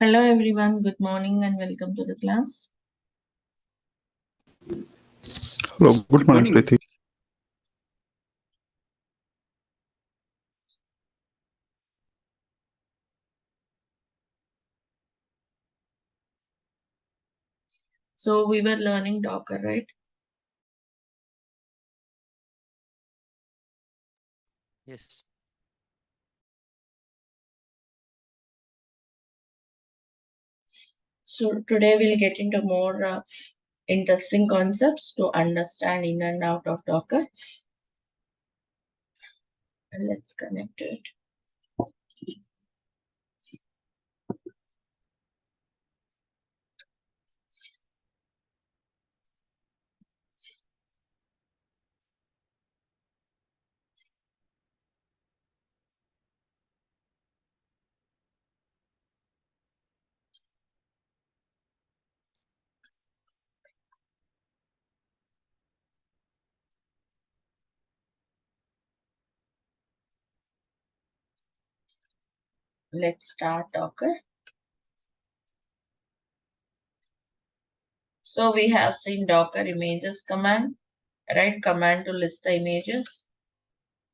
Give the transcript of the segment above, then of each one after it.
Hello everyone, good morning and welcome to the class. Hello, good morning, Preeti. So we were learning Docker, right? Yes. So today we'll get into more interesting concepts to understand in and out of Docker. And let's connect to it. Let's start Docker. So we have seen Docker images command, right? Command to list the images,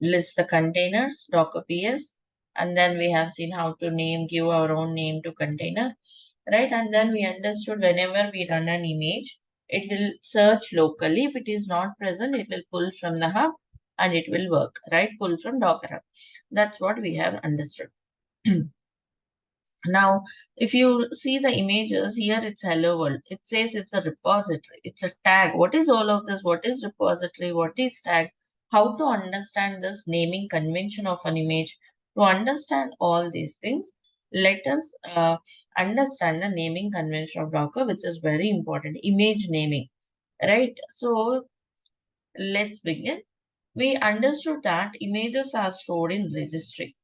list the containers, Docker PS, and then we have seen how to give our own name to container, right? And then we understood whenever we run an image, it will search locally. If it is not present, it will pull from the hub and it will work, right? Pull from Docker hub. That's what we have understood. Now, if you see the images here, it's hello world. It says it's a repository. It's a tag. What is all of this? What is repository? What is tag? How to understand this naming convention of an image? To understand all these things, let us understand the naming convention of Docker, which is very important. Image naming, right? So let's begin. We understood that images are stored in registry,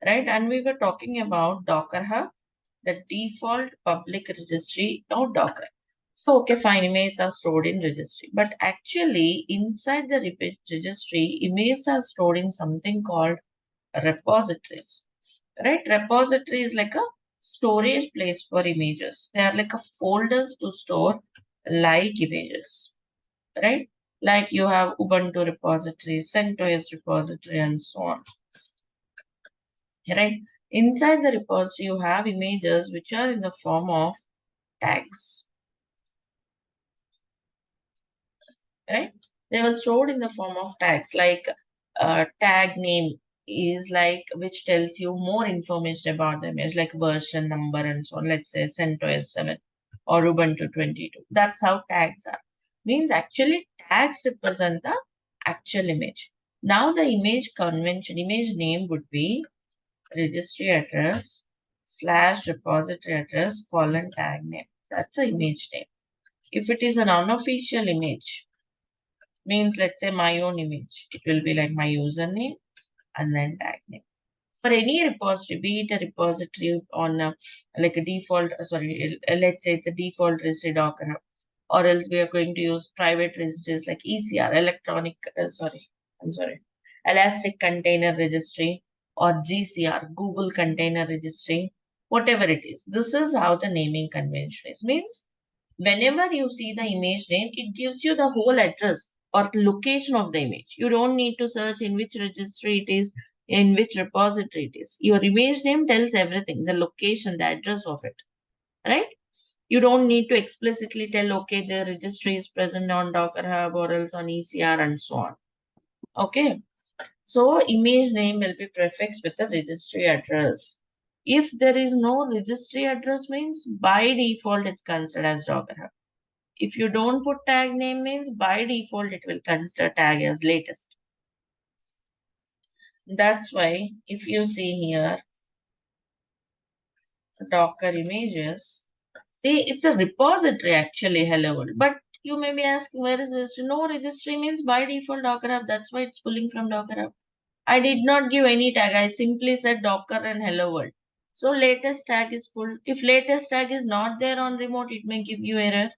right? And we were talking about Docker Hub, the default public registry of Docker. So, okay, fine, images are stored in registry. But actually, inside the registry, images are stored in something called repositories, right? Repository is like a storage place for images. They are like a folders to store like images, right? Like you have Ubuntu repository, CentOS repository, and so on, right? Inside the repository, you have images which are in the form of tags, right? They were stored in the form of tags, like tag name is like which tells you more information about the image, like version number and so on. Let's say CentOS 7 or Ubuntu 22. That's how tags are. Means actually tags represent the actual image. Now the image convention, image name would be registry address / repository address / tag name. That's the image name. If it is an unofficial image, means let's say my own image, it will be like my username and then tag name. For any repository, be it a repository on like a default, let's say it's a default registry Docker, or else we are going to use private registries like ECR, Elastic Container Registry, or GCR, Google Container Registry, whatever it is. This is how the naming convention is. Means whenever you see the image name, it gives you the whole address or location of the image. You don't need to search in which registry it is, in which repository it is. Your image name tells everything, the location, the address of it, right? You don't need to explicitly tell, okay, the registry is present on Docker Hub or else on ECR and so on. Okay. So image name will be prefixed with the registry address. If there is no registry address, means by default it's considered as Docker Hub. If you don't put tag name, means by default it will consider tag as latest. That's why if you see here Docker images, it's a repository actually, hello world. But you may be asking, where is this? No registry means by default Docker Hub. That's why it's pulling from Docker Hub. I did not give any tag. I simply said Docker and hello world. So latest tag is pulled. If latest tag is not there on remote, it may give you error.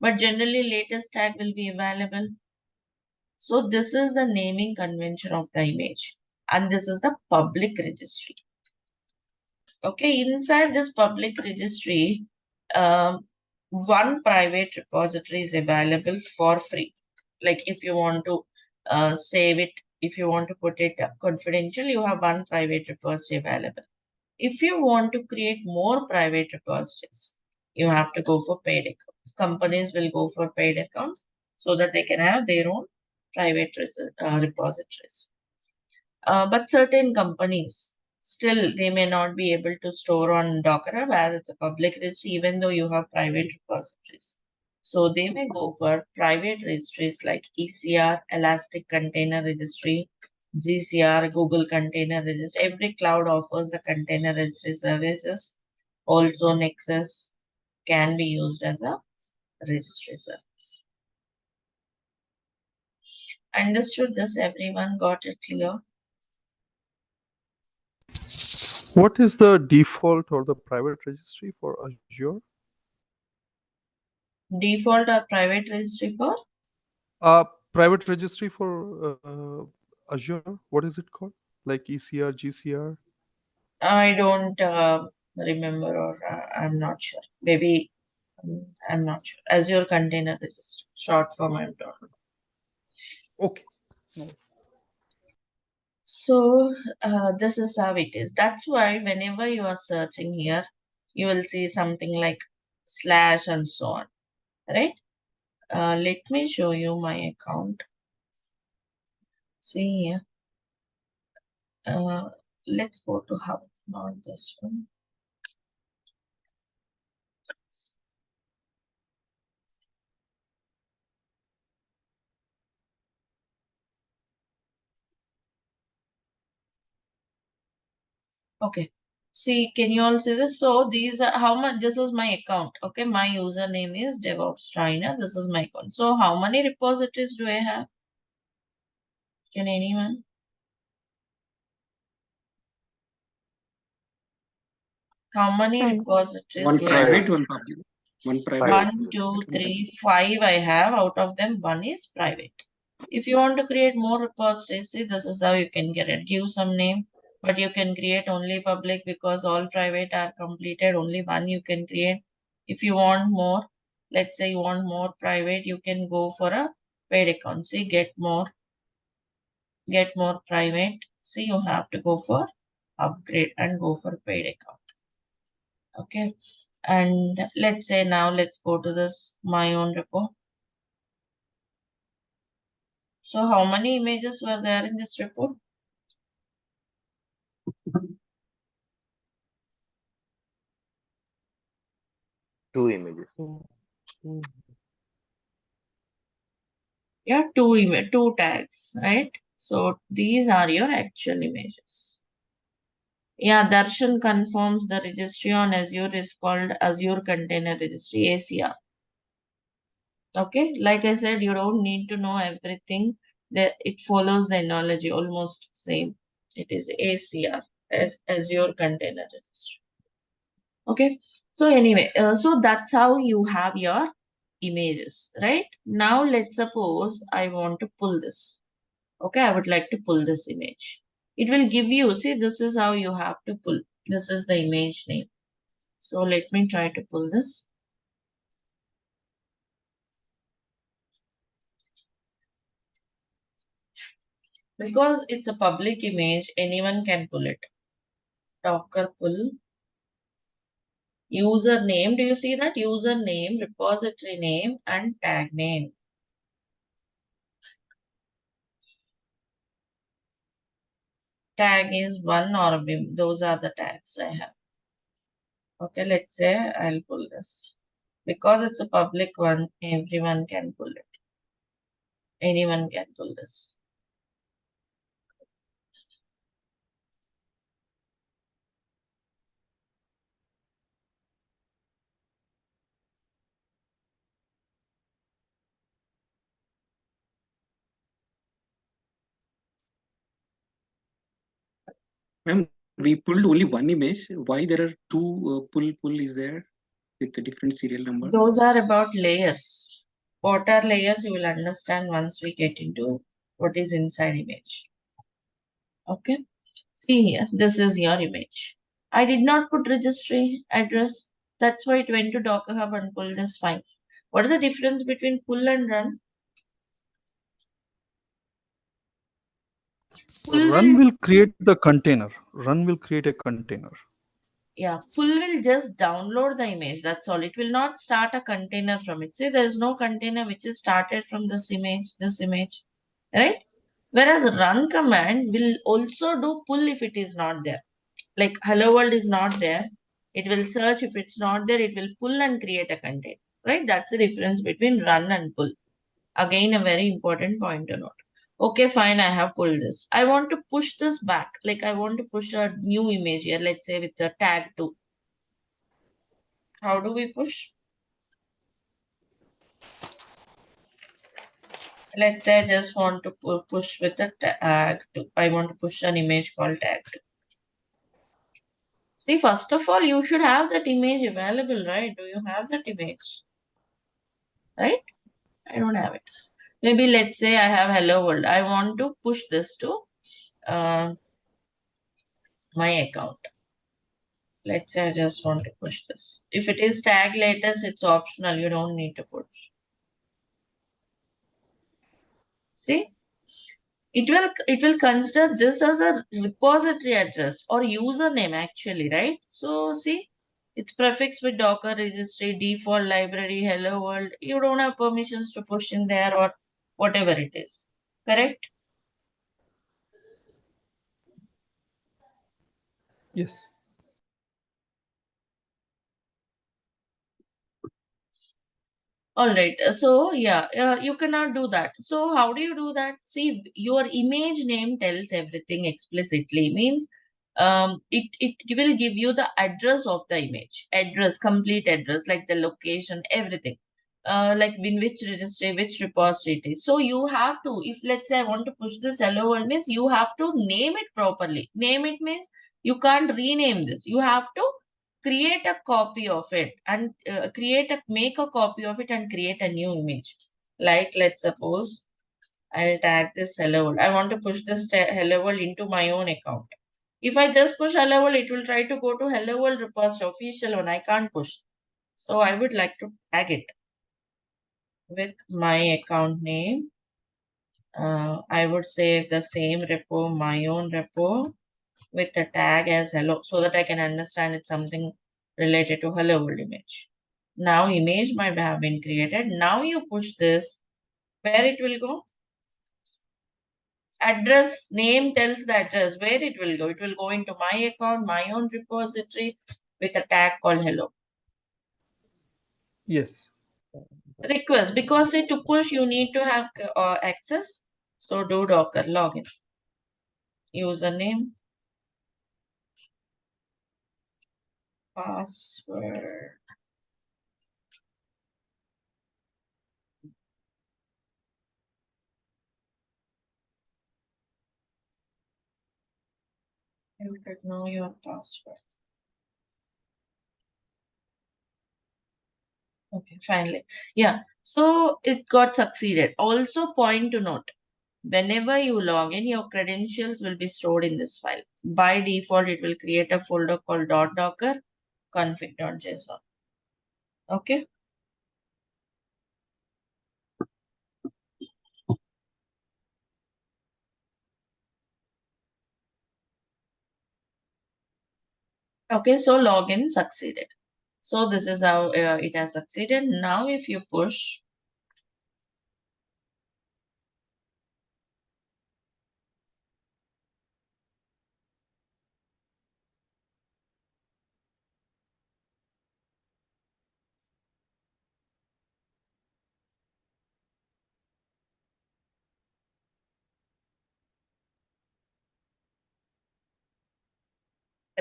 But generally latest tag will be available. So this is the naming convention of the image. And this is the public registry. Okay, inside this public registry, one private repository is available for free. Like if you want to save it, if you want to put it confidential, you have one private repository available. If you want to create more private repositories, you have to go for paid accounts. Companies will go for paid accounts so that they can have their own private repositories. But certain companies still they may not be able to store on Docker as it's a public registry, even though you have private repositories. So they may go for private registries like ECR, Elastic Container Registry, GCR, Google Container Registry. Every cloud offers the container registry services. Also, Nexus can be used as a registry service. Understood this? Everyone got it clear? What is the default or the private registry for Azure? Default or private registry for? Private registry for Azure. What is it called? Like ECR, GCR? I don't remember, or I'm not sure. Maybe I'm not sure. Azure Container Registry, short form. I don't know. Okay. No. So this is how it is. That's why whenever you are searching here, you will see something like slash and so on, right? Let me show you my account. See here. Uh, let's go to hub, not this one. Okay. See, can you all see this? So these are how much this is my account. Okay, my username is DevOps China. This is my account. So how many repositories do I have? Can anyone? How many Fine. repositories One do I have? private, one public. One private. One, two, three, five I have. Out of them, one is private. If you want to create more repositories, see, this is how you can get it. Give some name, but you can create only public because all private are completed. Only one you can create. If you want more, let's say you want more private, you can go for a paid account. See, get more private. See, you have to go for upgrade and go for paid account. Okay. And let's say now let's go to this my own repo. So how many images were there in this report? Two images. Yeah, two tags, right? So these are your actual images. Yeah, Darshan confirms the registry on Azure is called Azure Container Registry, ACR. Okay, like I said, you don't need to know everything. It follows the analogy almost same. It is ACR as Azure Container Registry. Okay, so anyway, so that's how you have your images, right? Now let's suppose I want to pull this. Okay, I would like to pull this image. It will give you, see, this is how you have to pull. This is the image name. So let me try to pull this. Because it's a public image, anyone can pull it. Docker pull. Username, do you see that? Username, repository name, and tag name. Tag is one or vim. Those are the tags I have. Okay, let's say I'll pull this. Because it's a public one, everyone can pull it. Anyone can pull this. Ma'am, we pulled only one image. Why there are two pull is there with a different serial number? Those are about layers. What are layers you will understand once we get into what is inside image. Okay. See here, this is your image. I did not put registry address. That's why it went to Docker Hub and pulled this fine. What is the difference between pull and run? Pull Run will, will create the container. Run will create a container. yeah, pull will just download the image. That's all. It will not start a container from it. See, there is no container which is started from this image, right? Whereas run command will also do pull if it is not there. Like hello world is not there. It will search. If it's not there, it will pull and create a container, right? That's the difference between run and pull. Again, a very important point to note. Okay, fine, I have pulled this. I want to push this back. Like I want to push a new image here, let's say with the tag 2. How do we push? Let's say I just want to push with the tag 2. I want to push an image called tag 2. See, first of all, you should have that image available, right? Do you have that image? Right? I don't have it. Maybe let's say I have hello world. I want to push this to my account. Let's say I just want to push this. If it is tag latest, it's optional. You don't need to push. See, it will consider this as a repository address or username actually, right? So see, it's prefixed with Docker registry, default library, hello world. You don't have permissions to push in there or whatever it is. Correct? Yes. All right. So yeah, you cannot do that. So how do you do that? See, your image name tells everything explicitly. Means it will give you the address of the image, address, complete address, like the location, everything. Like in which registry, which repository it is. So you have to, if let's say I want to push this hello world, means you have to name it properly. Name it means you can't rename this. You have to create a copy of it and make a copy of it and create a new image. Like let's suppose I'll tag this hello world. I want to push this hello world into my own account. If I just push hello world, it will try to go to hello world repository official one. I can't push. So I would like to tag it with my account name. I would say the same repo, my own repo, with the tag as hello so that I can understand it's something related to hello world image. Now image might have been created. Now you push this, where it will go? Address, name tells the address where it will go. It will go into my account, my own repository with a tag called hello. Yes. Request, because see, to push you need to have access. So do Docker login. Username, password. You should know your password. Okay, finally. Yeah, so it got succeeded. Also, point to note, whenever you log in, your credentials will be stored in this file. By default, it will create a folder called .docker config.json. Okay. Okay, so login succeeded. So this is how it has succeeded. Now, if you push,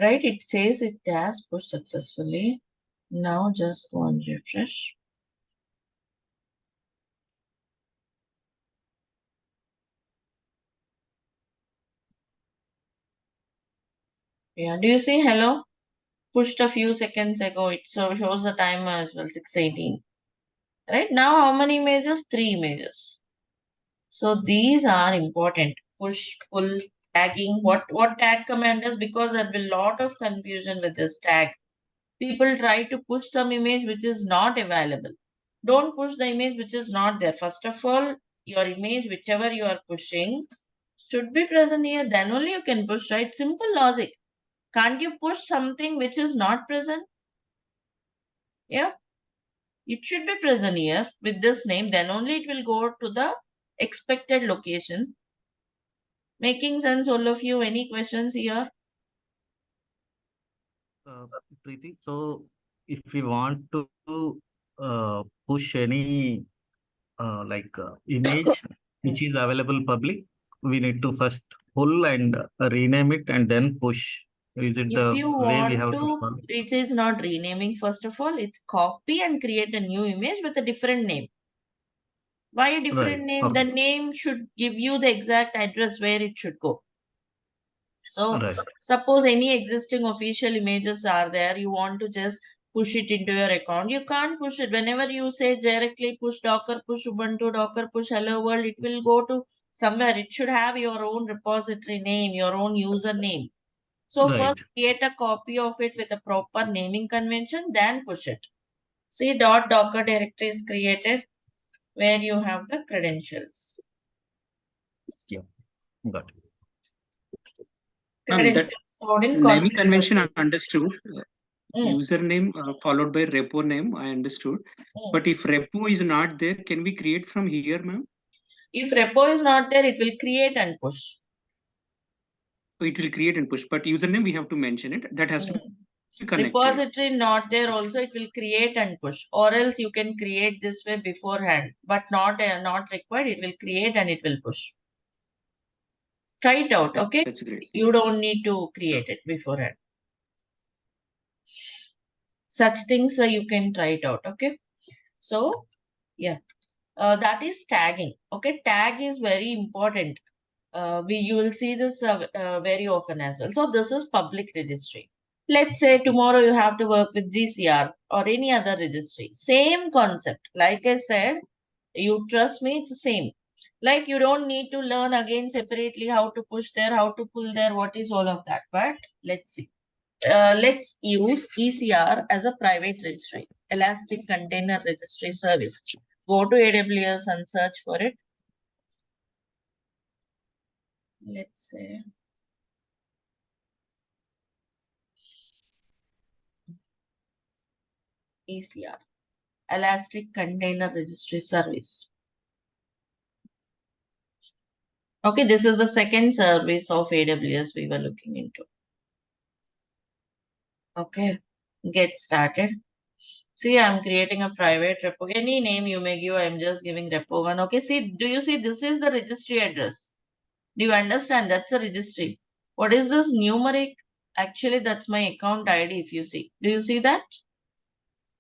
right, it says it has pushed successfully. Now just go and refresh. Yeah, do you see hello? Pushed a few seconds ago. It shows the timer as well, 6:18. Right now, how many images? 3 images. So these are important. Push, pull, tagging. What tag command does? Because there will be a lot of confusion with this tag. People try to push some image which is not available. Don't push the image which is not there. First of all, your image, whichever you are pushing, should be present here. Then only you can push, right? Simple logic. Can't you push something which is not present? Yeah. It should be present here with this name. Then only it will go to the expected location. Making sense, all of you? Any questions here? Uh, Preeti, so if we want to push any image which is available public, we need to first pull and rename it and then push. Is it If the you way we want have to to, follow? it is not renaming first of all. It's copy and create a new image with a different name. Why a different Right. name? Okay. The name should give you the exact address where it should go. So Right. suppose any existing official images are there, you want to just push it into your account. You can't push it. Whenever you say directly push Docker, push Ubuntu, Docker, push Hello World, it will go to somewhere. It should have your own repository name, your own username. So first Right. create a copy of it with a proper naming convention, then push it. See .docker directory is created where you have the credentials. Yeah. Got it. Ma'am, that Credentials stored in naming config convention I directory. understood. Mm, Username followed by repo name, I understood. mm. But if repo is not there, can we create from here, ma'am? If repo is not there, it will create and push. It will create and push, but username we have to mention it. That has to Mm. be connected. Repository not there also, it will create and push. Or else you can create this way beforehand, but not required. It will create and it will push. Try it out, okay? That's great. You don't need to create it beforehand. Such things you can try it out, okay? So, yeah, that is tagging. Okay, tag is very important. You will see this very often as well. So this is public registry. Let's say tomorrow you have to work with GCR or any other registry. Same concept. Like I said, you trust me, it's the same. Like you don't need to learn again separately how to push there, how to pull there, what is all of that. But let's see. Let's use ECR as a private registry, Elastic Container Registry Service. Go to AWS and search for it. Let's say ECR, Elastic Container Registry Service. Okay, this is the second service of AWS we were looking into. Okay, get started. See, I'm creating a private repo. Any name you may give, I'm just giving repo 1. Okay, see, do you see this is the registry address? Do you understand? That's a registry. What is this numeric? Actually, that's my account ID if you see. Do you see that?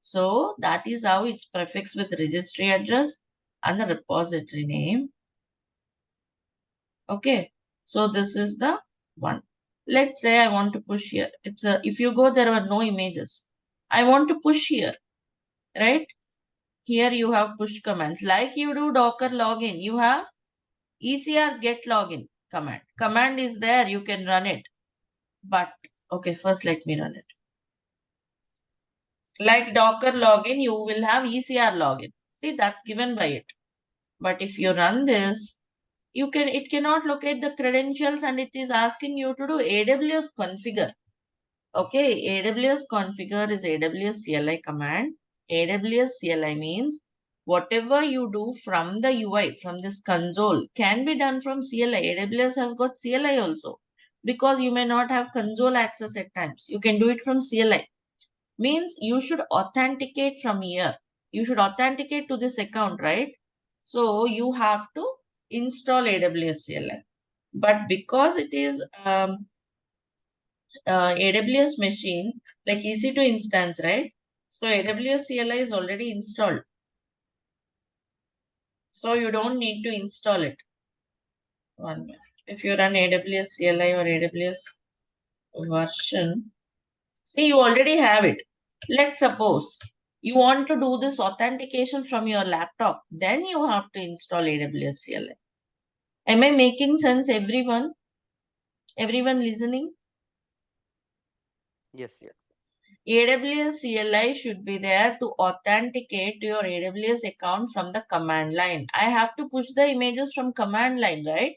So that is how it's prefixed with registry address and the repository name. Okay. So this is the one. Let's say I want to push here. If you go, there are no images. I want to push here, right? Here you have push commands. Like you do Docker login, you have ECR get login command. Command is there, you can run it. But, okay, first let me run it. Like Docker login, you will have ECR login. See, that's given by it. But if you run this, it cannot locate the credentials and it is asking you to do AWS configure. Okay, AWS configure is AWS CLI command. AWS CLI means whatever you do from the UI, from this console, can be done from CLI. AWS has got CLI also. Because you may not have console access at times. You can do it from CLI. Means you should authenticate from here. You should authenticate to this account, right? So you have to install AWS CLI. But because it is AWS machine, like EC2 instance, right? So AWS CLI is already installed. So you don't need to install it. 1 minute. If you run AWS CLI or AWS version, see, you already have it. Let's suppose you want to do this authentication from your laptop, then you have to install AWS CLI. Am I making sense, everyone? Everyone listening? Yes, yes. AWS CLI should be there to authenticate to your AWS account from the command line. I have to push the images from command line, right?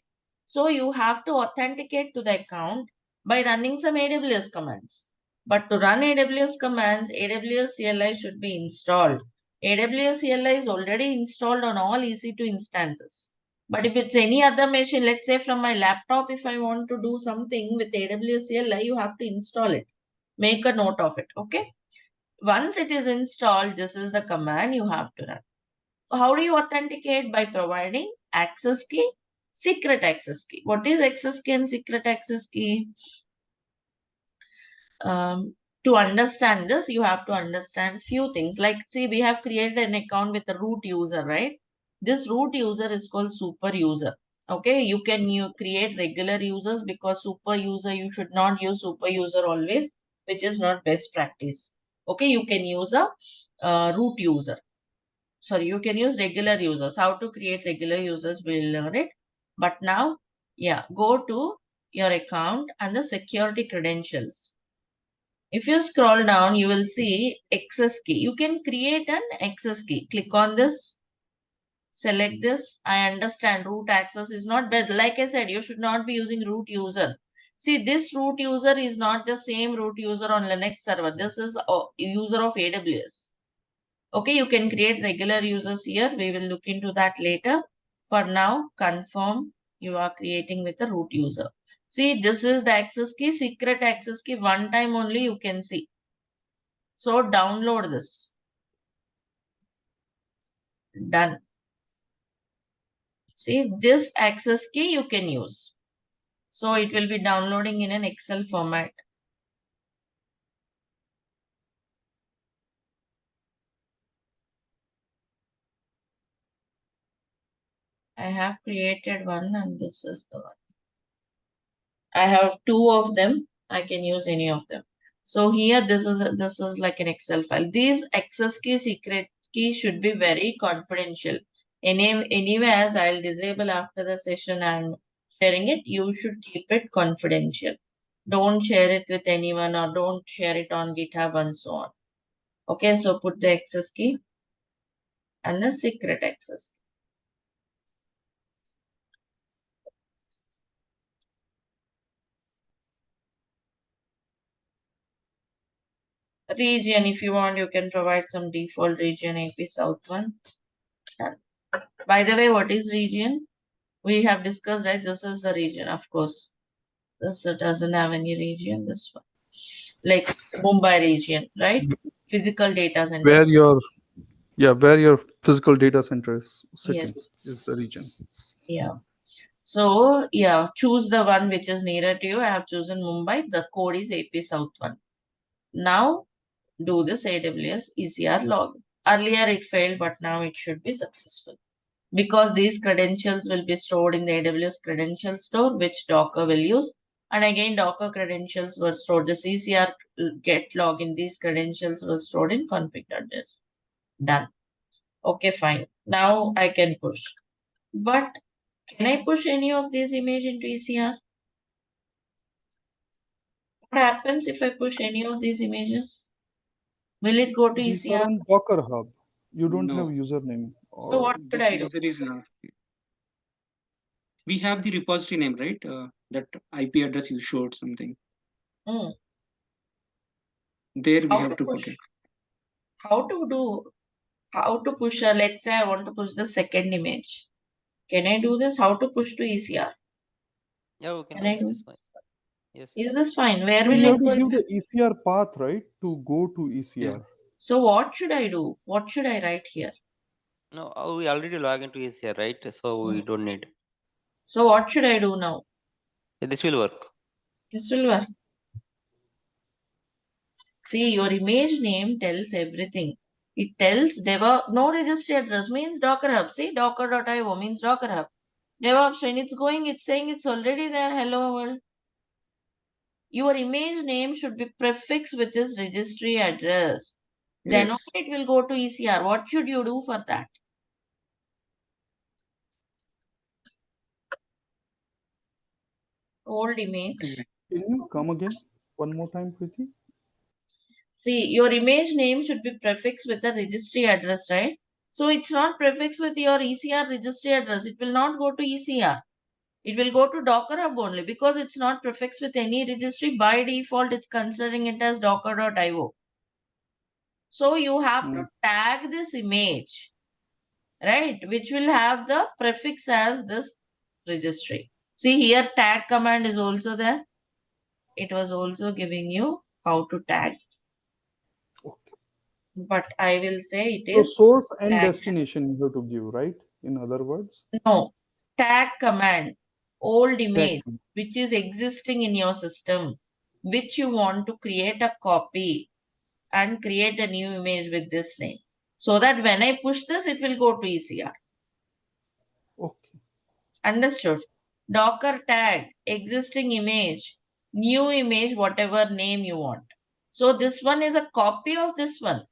So you have to authenticate to the account by running some AWS commands. But to run AWS commands, AWS CLI should be installed. AWS CLI is already installed on all EC2 instances. But if it's any other machine, let's say from my laptop, if I want to do something with AWS CLI, you have to install it. Make a note of it. Okay. Once it is installed, this is the command you have to run. How do you authenticate? By providing access key, secret access key. What is access key and secret access key? To understand this, you have to understand few things. Like, see, we have created an account with a root user, right? This root user is called super user. Okay, you can create regular users, because super user, you should not use super user always, which is not best practice. Okay, you can use a root user. Sorry, you can use regular users. How to create regular users, we'll learn it. But now, yeah, go to your account and the security credentials. If you scroll down, you will see access key. You can create an access key. Click on this, select this. I understand root access is not bad. Like I said, you should not be using root user. See, this root user is not the same root user on Linux server. This is a user of AWS. Okay, you can create regular users here. We will look into that later. For now, confirm you are creating with a root user. See, this is the access key, secret access key. One time only you can see. So download this. Done. See, this access key you can use. So it will be downloading in an Excel format. I have created one and this is the one. I have two of them. I can use any of them. So here this is like an Excel file. These access key, secret key should be very confidential. Anyways, I'll disable after the session I'm sharing it. You should keep it confidential. Don't share it with anyone or don't share it on GitHub and so on. Okay, so put the access key and the secret access key. Region, if you want, you can provide some default region, AP South one. Done. By the way, what is region? We have discussed, right? This is the region, of course. This doesn't have any region, this one. Like Mumbai region, right? Physical data center. Where your physical data center is sitting Yes. is the region. Yeah. So, yeah, choose the one which is nearer to you. I have chosen Mumbai. The code is AP South one. Now, do this AWS ECR login. Earlier it failed, but now it should be successful. Because these credentials will be stored in the AWS credential store, which Docker will use. And again, Docker credentials were stored. The CCR get login, these credentials were stored in config.js. Done. Okay, fine. Now I can push. But can I push any of these image into ECR? What happens if I push any of these images? Will it go to These are ECR? on Docker Hub. You don't have No, username So or what should this I do? user is not. We have the repository name, right? That IP address you showed something. Hmm. There we How have to to put push? it. How to push? Let's say I want to push the second image. Can I do this? How to push to ECR? Yeah, we can Can do I it. do? It's fine. Yes. Is this fine? Where so will you have it to go? give the ECR path, right, to go to Yeah. ECR. So what should I do? What should I write here? No, we already log into ACR, right? So we Hmm. don't need. So what should I do now? This will work. This will work. See, your image name tells everything. It tells no registry address means Docker Hub. See, docker.io means Docker Hub. DevOps, when it's going, it's saying it's already there. Hello world. Your image name should be prefixed with this registry address. Then Yes. only it will go to ECR. What should you do for that? old image. Correct. Can you come again one more time, Preeti? See, your image name should be prefixed with the registry address, right? So it's not prefixed with your ECR registry address. It will not go to ECR. It will go to Docker Hub only because it's not prefixed with any registry. By default, it's considering it as docker.io. So you have to tag this image, right? Which will have the prefix as this registry. See here, tag command is also there. It was also giving you how to tag. Okay. But I will say it So is source and tag. destination you have to give, right? In other words, No, tag command, old image, tag. which is existing in your system, which you want to create a copy and create a new image with this name. So that when I push this, it will go to ECR. Okay. Understood? Docker tag, existing image, new image, whatever name you want. So this one is a copy of this one.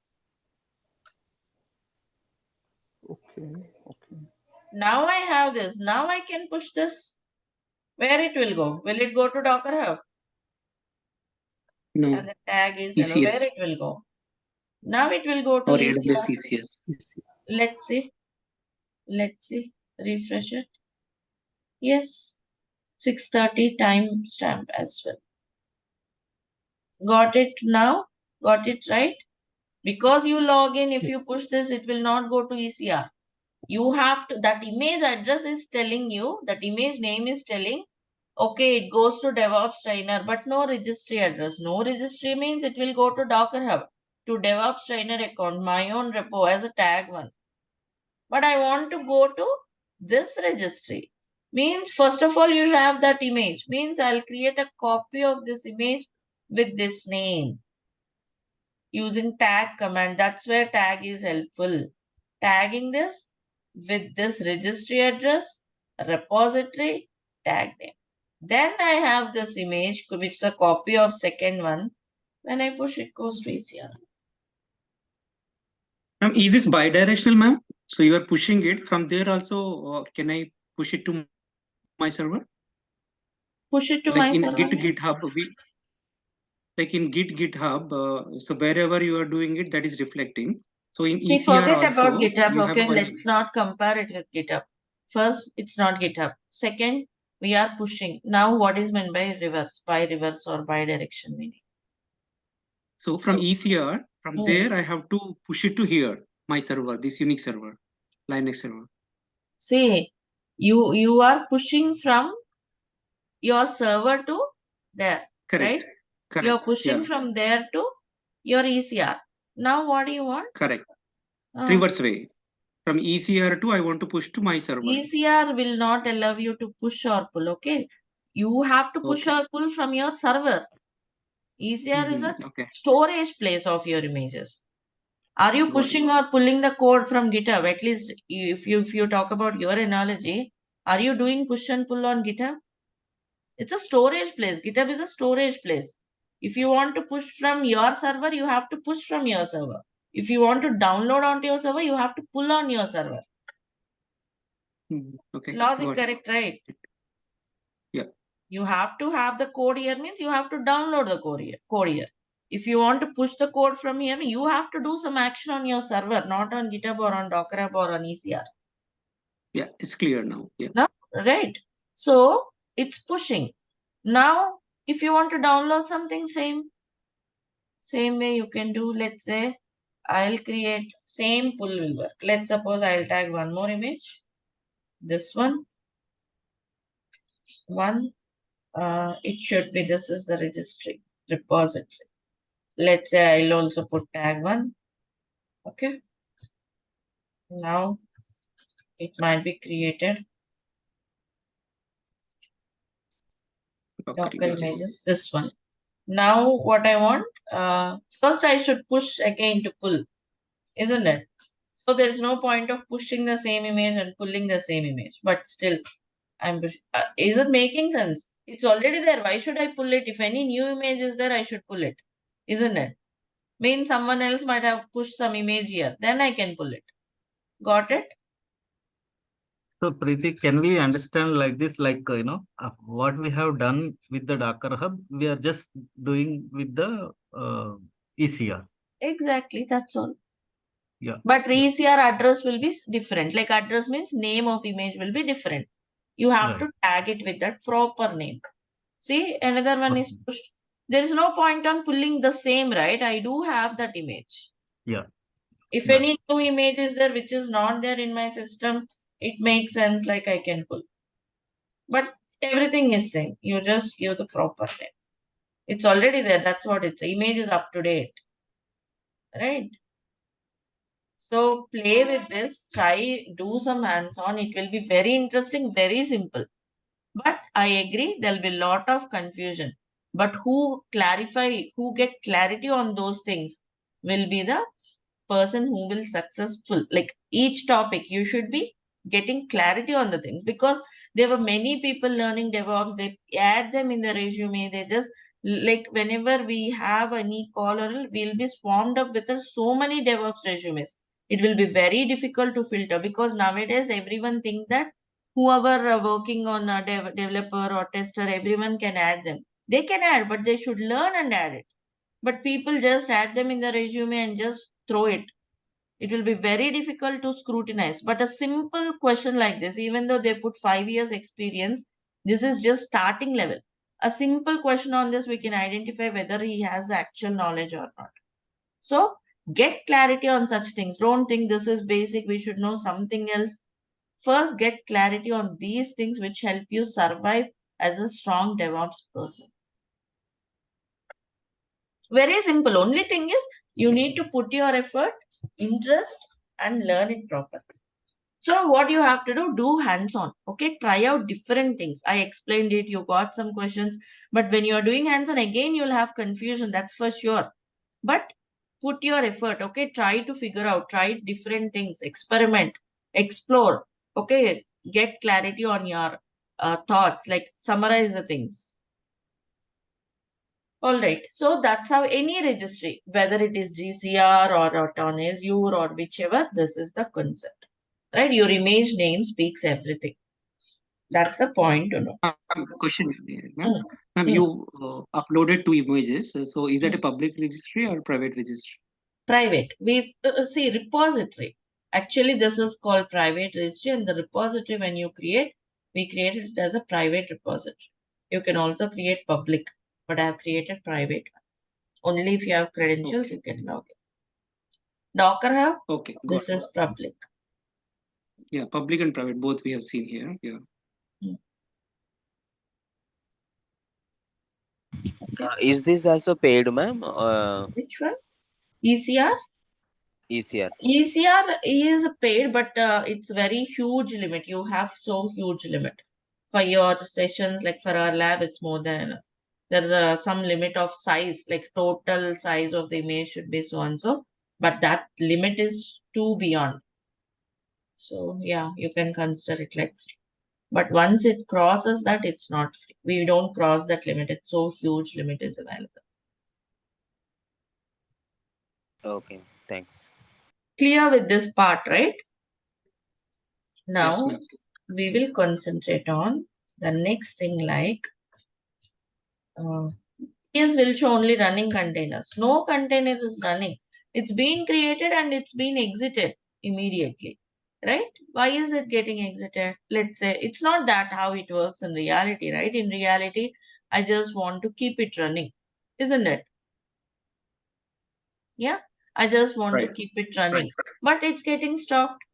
Okay. Okay. Now I have this. Now I can push this. Where it will go? Will it go to Docker Hub? No, And the tag is hello. Where ECS it will go? Now it will go to or AWS ECR. ECS. Let's see. Let's see. Refresh it. Yes. 6:30 timestamp as well. Got it now? Got it right? Because you log in, if you push this, it will not go to ECR. You have to, that image address is telling you, that image name is telling, okay, it goes to DevOps trainer, but no registry address. No registry means it will go to Docker Hub, to DevOps trainer account, my own repo as a tag one. But I want to go to this registry. Means, first of all, you have that image. Means I'll create a copy of this image with this name using tag command. That's where tag is helpful. Tagging this with this registry address, repository, tag name. Then I have this image, which is a copy of second one. When I push, it goes to ECR. Is this bidirectional, ma'am? So you are pushing it from there also. Can I push it to my server? Push it to Like my in server. GitHub, like in GitHub. So wherever you are doing it, that is reflecting. So in See, ECR forget also, about GitHub. you have a Okay, let's not compare it with GitHub. First, it's not GitHub. Second, we are pushing. Now, what is meant by reverse? By reverse or by direction meaning? So from ECR, from Hmm. there, I have to push it to here, my server, this Unix server, Linux server. See, you are pushing from your server to there, Correct. right? Correct. You're pushing Yeah. from there to your ECR. Now, what do you want? Correct. Reverse way. From ECR to I want to push to my server. ECR will not allow you to push or pull, okay? You have to push or pull from your server. ECR is a storage place of your images. Are you pushing or pulling the code from GitHub? At least if you talk about your analogy, are you doing push and pull on GitHub? It's a storage place. GitHub is a storage place. If you want to push from your server, you have to push from your server. If you want to download onto your server, you have to pull on your server. Logic correct, right? Yeah. You have to have the code here means you have to download the code here. If you want to push the code from here, you have to do some action on your server, not on GitHub or on Docker Hub or on ECR. Yeah, it's clear now. Yeah. No? Right. So it's pushing. Now, if you want to download something, same way you can do. Let's say I'll create same pull will work. Let's suppose I'll tag one more image. This one. It should be, this is the registry, repository. Let's say I'll also put tag one. Okay. Now it might be created. Docker images, this one. Now what I want, first I should push again to pull, isn't it? So there is no point of pushing the same image and pulling the same image, but still I'm is it making sense? It's already there. Why should I pull it? If any new image is there, I should pull it, isn't it? Means someone else might have pushed some image here, then I can pull it. Got it? So Preeti, can we understand like this, like, what we have done with the Docker Hub, we are just doing with the ECR. Exactly, that's all. Yeah. But Yeah. ECR address will be different. Like address means name of image will be different. You have Right. to tag it with that proper name. See, another one is Okay. pushed. There is no point on pulling the same, right? I do have that image. Yeah. If Yeah. any new image is there which is not there in my system, it makes sense like I can pull. But everything is same. You just give the proper name. It's already there. That's what it's. The image is up to date. Right? So play with this, try, do some hands-on. It will be very interesting, very simple. But I agree, there'll be a lot of confusion. But who get clarity on those things will be the person who will successful. Like each topic, you should be getting clarity on the things because there were many people learning DevOps. They add them in the resume. They just like whenever we have any call or we'll be swarmed up with so many DevOps resumes. It will be very difficult to filter because nowadays everyone think that whoever working on a developer or tester, everyone can add them. They can add, but they should learn and add it. But people just add them in the resume and just throw it. It will be very difficult to scrutinize. But a simple question like this, even though they put 5 years experience, this is just starting level. A simple question on this, we can identify whether he has actual knowledge or not. So get clarity on such things. Don't think this is basic. We should know something else. First, get clarity on these things which help you survive as a strong DevOps person. Very simple. Only thing is you need to put your effort, interest, and learn it properly. So what you have to do hands-on. Okay, try out different things. I explained it. You got some questions, but when you are doing hands-on, again you'll have confusion. That's for sure. But put your effort. Okay, try to figure out. Try different things. Experiment. Explore. Okay, get clarity on your thoughts. Like summarize the things. All right. So that's how any registry, whether it is GCR or on Azure or whichever, this is the concept. Right? Your image name speaks everything. That's the point to know. Question, ma'am. Mm, Ma'am, mm, you uploaded 2 images. So is that a mm. public registry or private registry? Private. We see repository. Actually, this is called private registry, and the repository when you create, we created it as a private repository. You can also create public, but I have created private. Only if you have credentials, you can log in. Docker Hub, Okay, got this it. is public. Yeah, public and private, both we have seen here. Yeah. Is this also paid, ma'am? Which one? ECR? ECR. ECR is paid, but it's very huge limit. You have so huge limit. For your sessions, like for our lab, it's more than enough. There's some limit of size, like total size of the image should be so and so, but that limit is too beyond. So yeah, you can consider it like free. But once it crosses that, it's not free. We don't cross that limit. It's so huge limit is available. Okay, thanks. Clear with this part, right? Yes, Now ma'am. we will concentrate on the next thing like is will show only running containers. No container is running. It's been created and it's been exited immediately. Right? Why is it getting exited? Let's say it's not that how it works in reality, right? In reality, I just want to keep it running, isn't it? Yeah, I just want to Right. keep it running, but it's getting stopped.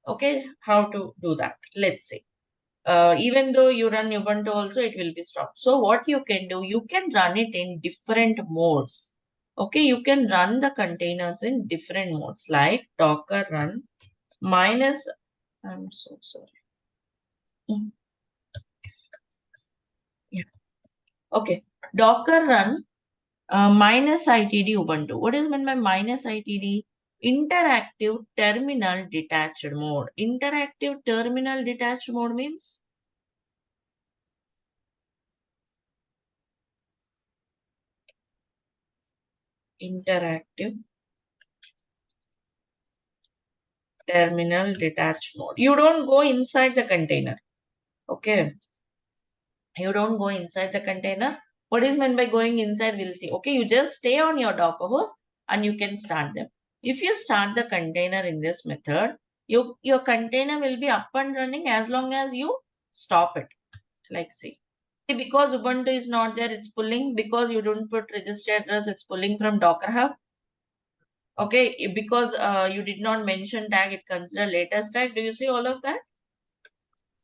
Okay, how to do that? Let's see. Even though you run Ubuntu also, it will be stopped. So what you can do, you can run it in different modes. Okay, you can run the containers in different modes like Docker run minus, I'm so sorry. Yeah. Okay, Docker run minus ITD Ubuntu. What is meant by minus ITD? Interactive terminal detached mode. Interactive terminal detached mode means interactive terminal detached mode. You don't go inside the container. Okay. You don't go inside the container. What is meant by going inside? We'll see. Okay. You just stay on your Docker host and you can start them. If you start the container in this method, your container will be up and running as long as you stop it. Like see. Because Ubuntu is not there, it's pulling. Because you don't put registry address, it's pulling from Docker Hub. Okay, because you did not mention tag, it consider latest tag. Do you see all of that?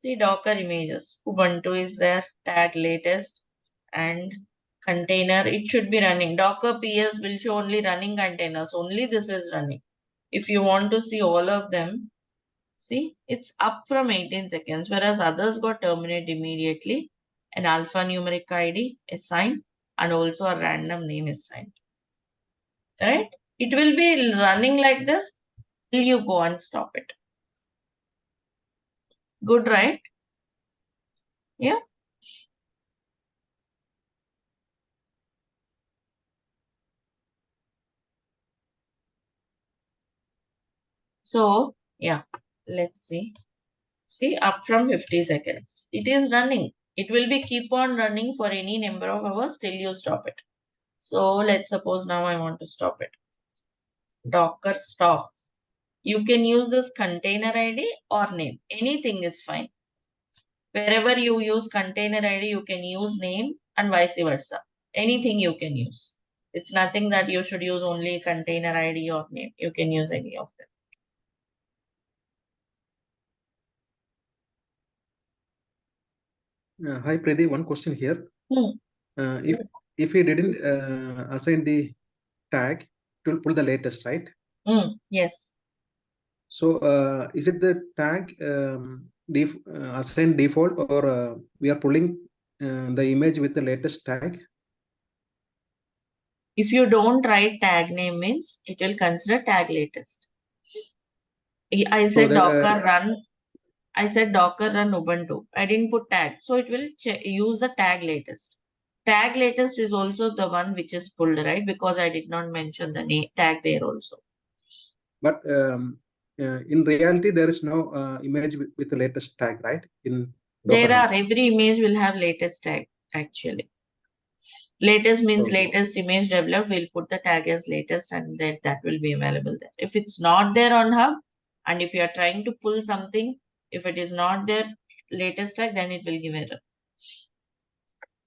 See Docker images. Ubuntu is there, tag latest, and container. It should be running. Docker PS will show only running containers. Only this is running. If you want to see all of them, see it's up from 18 seconds, whereas others got terminated immediately. An alphanumeric ID is signed, and also a random name is signed. Right? It will be running like this till you go and stop it. Good, right? Yeah. So, yeah, let's see. See, up from 50 seconds. It is running. It will be keep on running for any number of hours till you stop it. So, let's suppose now I want to stop it. Docker stop. You can use this container ID or name. Anything is fine. Wherever you use container ID, you can use name and vice versa. Anything you can use. It's nothing that you should use only container ID or name. You can use any of them. Hi, Pradeep. One question here. Hmm. If we didn't assign the tag to pull the latest, right? Yes. So is it the tag assigned default, or we are pulling the image with the latest tag? If you don't write tag name means it will consider tag latest. I said Docker run. I said Docker run Ubuntu. I didn't put tag. So it will use the tag latest. Tag latest is also the one which is pulled, right? Because I did not mention the name tag there also. But in reality, there is no image with the latest tag, right? In Docker There Hub. are, every image will have latest tag actually. Latest means Okay. latest image developed. We'll put the tag as latest and that will be available there. If it's not there on Hub and if you are trying to pull something, if it is not there latest tag, then it will give error.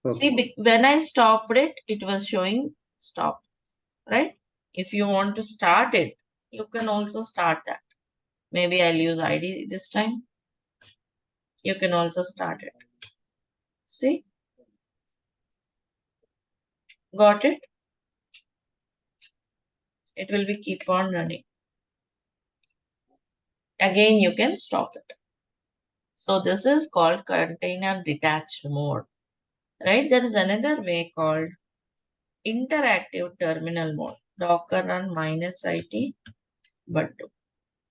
Okay. See, when I stopped it, it was showing stop, right? If you want to start it, you can also start that. Maybe I'll use ID this time. You can also start it. See? Got it? It will be keep on running. Again, you can stop it. So this is called container detached mode, right? There is another way called interactive terminal mode. Docker run -it, but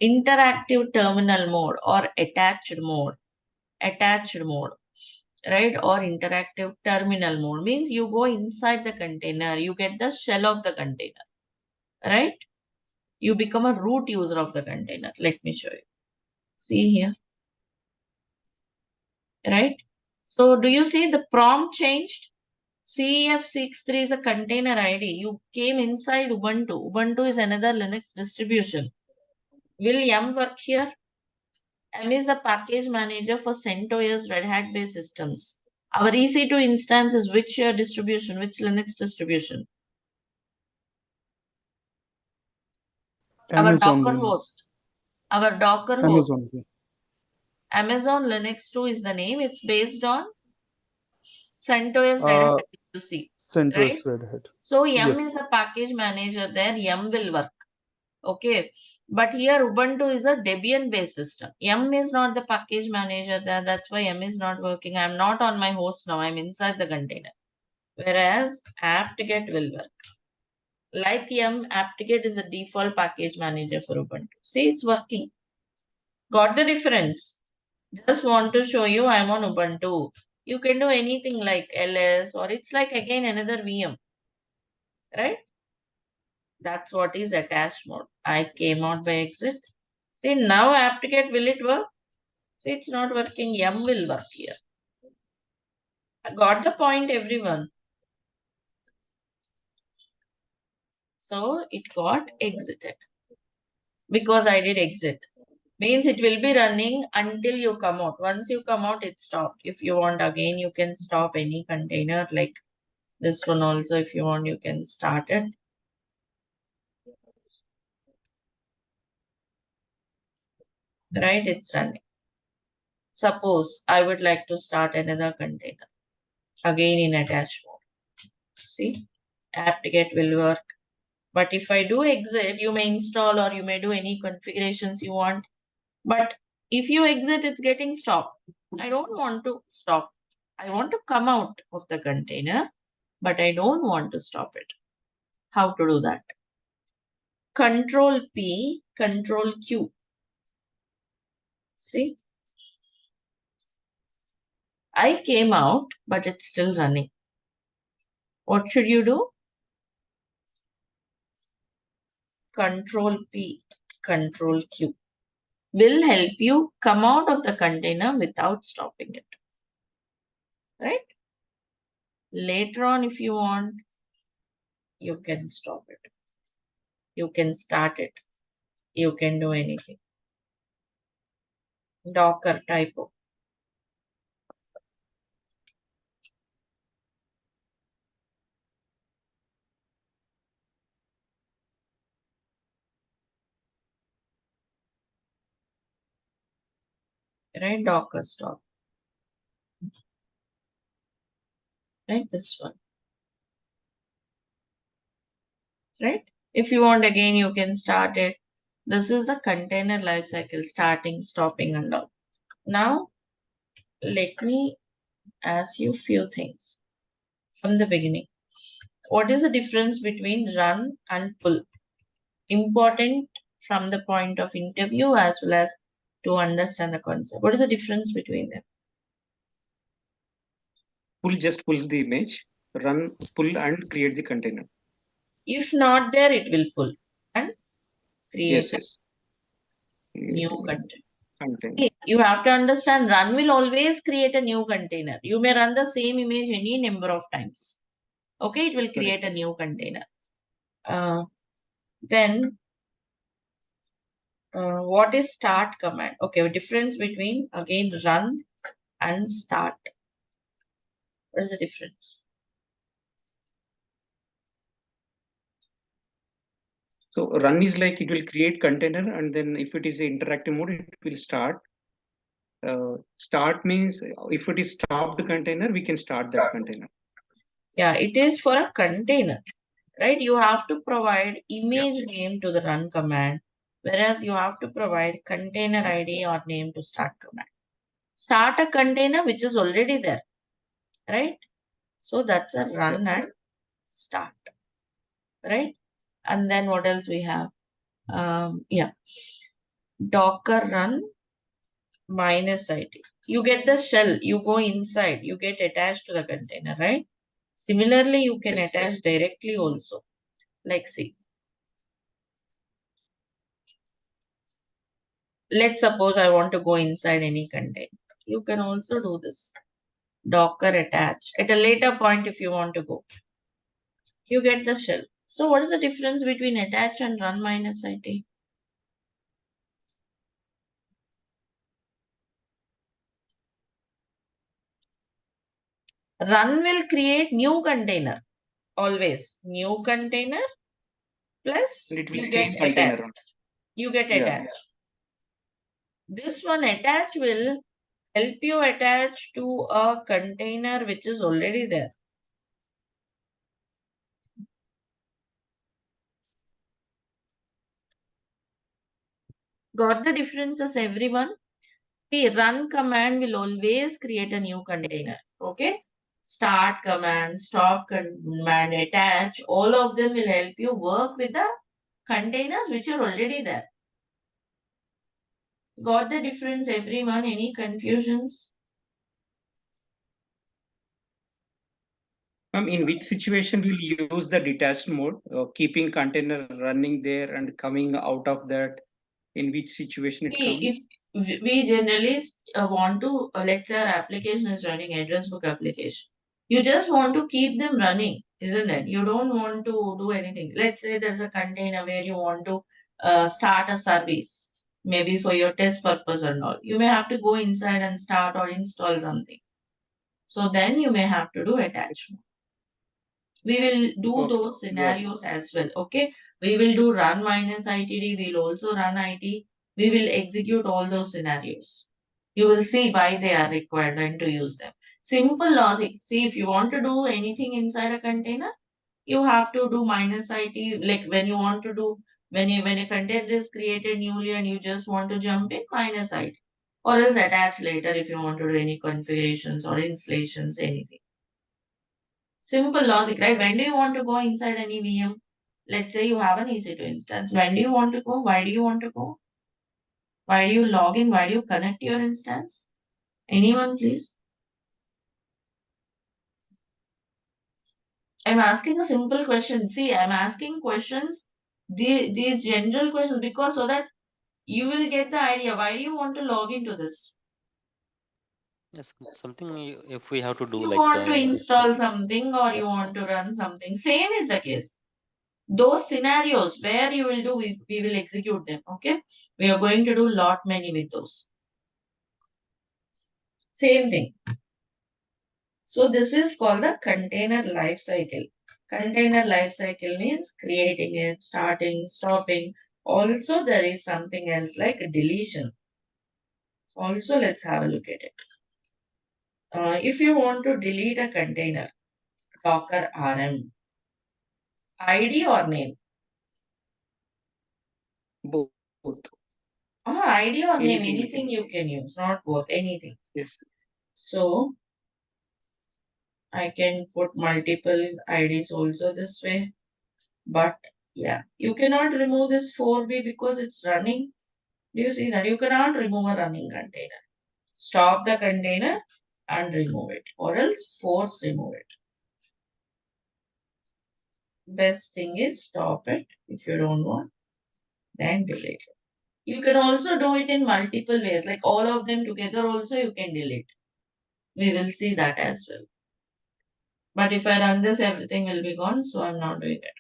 interactive terminal mode or attached mode, right? Or interactive terminal mode means you go inside the container, you get the shell of the container, right? You become a root user of the container. Let me show you. See here, right? So do you see the prompt changed? CEF63 is a container ID. You came inside Ubuntu. Ubuntu is another Linux distribution. Will yum work here? M is the package manager for CentOS Red Hat based systems. Our EC2 instance is which distribution, which Linux distribution? Our Amazon Docker Linux. host. Our Docker host. Amazon. Yeah. Amazon Linux 2 is the name. It's based on CentOS Red Hat UC, CentOS right? Red Hat. So yum Yes. is a package manager there. Yum will work. Okay. But here Ubuntu is a Debian based system. Yum is not the package manager there. That's why yum is not working. I'm not on my host now. I'm inside the container. Whereas apt-get will work. Like yum, apt-get is the default package manager for Ubuntu. See, it's working. Got the difference? Just want to show you I'm on Ubuntu. You can do anything like ls or it's like again another VM, right? That's what is attached mode. I came out by exit. See, now apt-get, will it work? See, it's not working. Yum will work here. I got the point, everyone. So it got exited because I did exit. Means it will be running until you come out. Once you come out, it stopped. If you want again, you can stop any container like this one also. If you want, you can start it. Right, it's running. Suppose I would like to start another container again in attach mode. See, apt-get will work. But if I do exit, you may install or you may do any configurations you want. But if you exit, it's getting stopped. I don't want to stop. I want to come out of the container, but I don't want to stop it. How to do that? Control P, Control Q. See? I came out, but it's still running. What should you do? Control P, Control Q will help you come out of the container without stopping it. Right? Later on, if you want, you can stop it. You can start it. You can do anything. Docker typo. Right? Docker stop. Right? This one. Right? If you want again, you can start it. This is the container lifecycle, starting, stopping, and all. Now, let me ask you few things from the beginning. What is the difference between run and pull? Important from the point of interview as well as to understand the concept. What is the difference between them? Pull just pulls the image, run, pull and create the container. If not there, it will pull and create Yes. a new container. Container. You have to understand run will always create a new container. You may run the same image any number of times. Okay, it will create a new container. Then what is start command? Okay, difference between again run and start. What is the difference? So run is like it will create container, and then if it is interactive mode, it will start. Start means if it is stopped container, we can start that container. Yeah, it is for a container, right? You have to provide image name to the run command, whereas you have to provide container ID or name to start command. Start a container which is already there, right? So that's a run and start, right? And then what else we have? Docker run -it. You get the shell, you go inside, you get attached to the container, right? Similarly, you can attach directly also. Like see, let's suppose I want to go inside any container. You can also do this. Docker attach. At a later point, if you want to go, you get the shell. So what is the difference between attach and run -it? Run will create new container. Always new container plus And it will you stay get container. attached. You get attached. This one attach will help you attach to a container which is already there. Got the differences, everyone? The run command will always create a new container. Okay? Start command, stop command, attach, all of them will help you work with the containers which are already there. Got the difference, everyone? Any confusions? In which situation we'll use the detached mode, keeping container running there and coming out of that? in which situation it See, if comes. we generally want to, let's say our application is running address book application. You just want to keep them running, isn't it? You don't want to do anything. Let's say there's a container where you want to start a service, maybe for your test purpose and all. You may have to go inside and start or install something. So then you may have to do attachment. We will do Okay, those got it. scenarios as well. Okay. We will do run minus ITD. We'll also run IT. We will execute all those scenarios. You will see why they are required when to use them. Simple logic. See, if you want to do anything inside a container, you have to do minus IT. Like when you want to do, when a container is created newly and you just want to jump in, minus IT. Or else attach later if you want to do any configurations or installations, anything. Simple logic, right? When do you want to go inside any VM? Let's say you have an EC2 instance. When do you want to go? Why do you want to go? Why do you log in? Why do you connect your instance? Anyone, please? I'm asking a simple question. See, I'm asking questions, these general questions, because so that you will get the idea. Why do you want to log into this? Yes, something if we have to do You like want to install something or you want to run something. Same is the case. Those scenarios where you will do, we will execute them. Okay. We are going to do lot many with those. Same thing. So this is called the container life cycle. Container life cycle means creating it, starting, stopping. Also, there is something else like deletion. Also, let's have a look at it. If you want to delete a container, Docker RM, ID or name? Both. ID or name, Anything we anything can you use. can use, not both, anything. Yes. So I can put multiple IDs also this way. But yeah, you cannot remove this 4B because it's running. Do you see that? You cannot remove a running container. Stop the container and remove it, or else force remove it. Best thing is stop it. If you don't want, then delete it. You can also do it in multiple ways, like all of them together also you can delete. We will see that as well. But if I run this, everything will be gone, so I'm not doing it.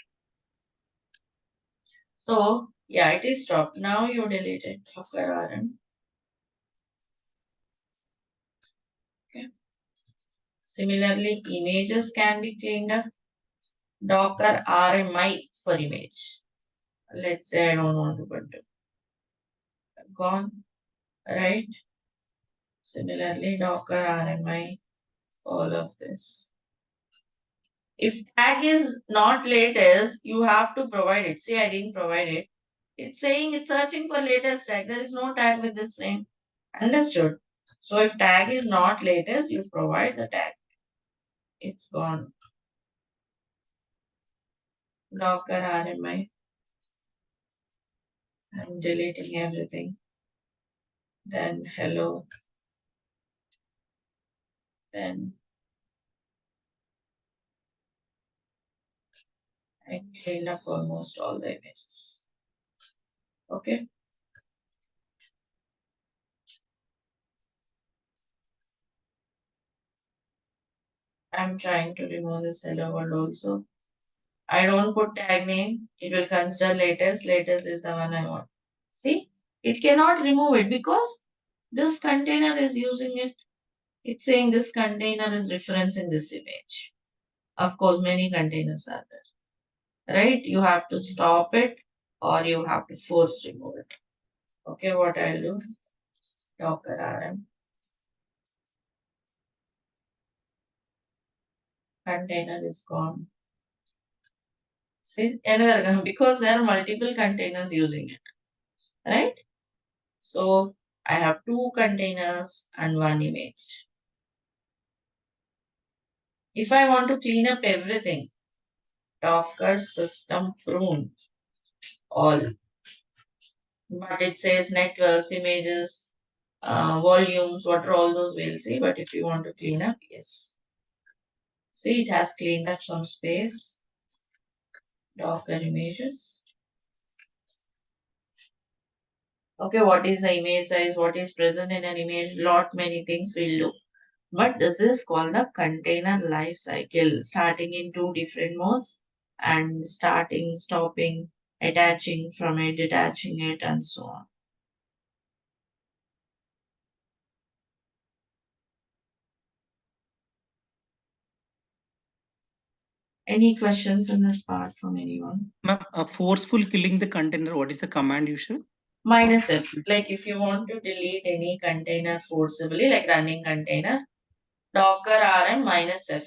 So yeah, it is stopped. Now you delete it. Docker RM. Okay. Similarly, images can be cleaned up. Docker RMI for image. Let's say I don't want to put it. Gone, right? Similarly, Docker RMI, all of this. If tag is not latest, you have to provide it. See, I didn't provide it. It's saying it's searching for latest tag. There is no tag with this name. Understood? So if tag is not latest, you provide the tag. It's gone. Docker RMI. I'm deleting everything. Then hello. Then I cleaned up almost all the images. Okay. I'm trying to remove this hello world also. I don't put tag name. It will consider latest. Latest is the one I want. See, it cannot remove it because this container is using it. It's saying this container is referencing this image. Of course, many containers are there, right? You have to stop it or you have to force remove it. Okay, what I'll do, Docker RM, container is gone. See, another, because there are multiple containers using it, right? So I have two containers and one image. If I want to clean up everything, Docker system prune all, but it says networks, images, volumes, what are all those we'll see. But if you want to clean up, yes. See, it has cleaned up some space. Docker images. Okay, what is the image size, what is present in an image, lot many things we'll do. But this is called the container life cycle, starting in two different modes and starting, stopping, attaching from it, detaching it, and so on. Any questions in this part from anyone? Ma'am, forceful killing the container, what is the command usually? -F. Like if you want to delete any container forcibly, like running container, Docker rm -F.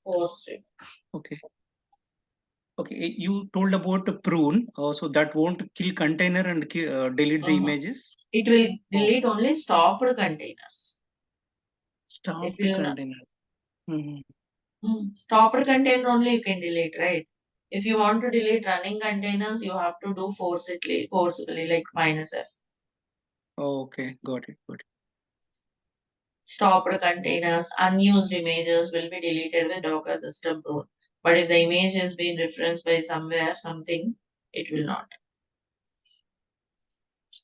Force it. Okay. Okay, you told about the prune, so that won't kill container and delete the images. It will delete only stopped containers. Stop It the will container. Mhm. Stopped container only you can delete, right? If you want to delete running containers, you have to do forcibly, like -F. Okay, got it. Stopped containers, unused images will be deleted with Docker system prune. But if the image has been referenced by something, it will not.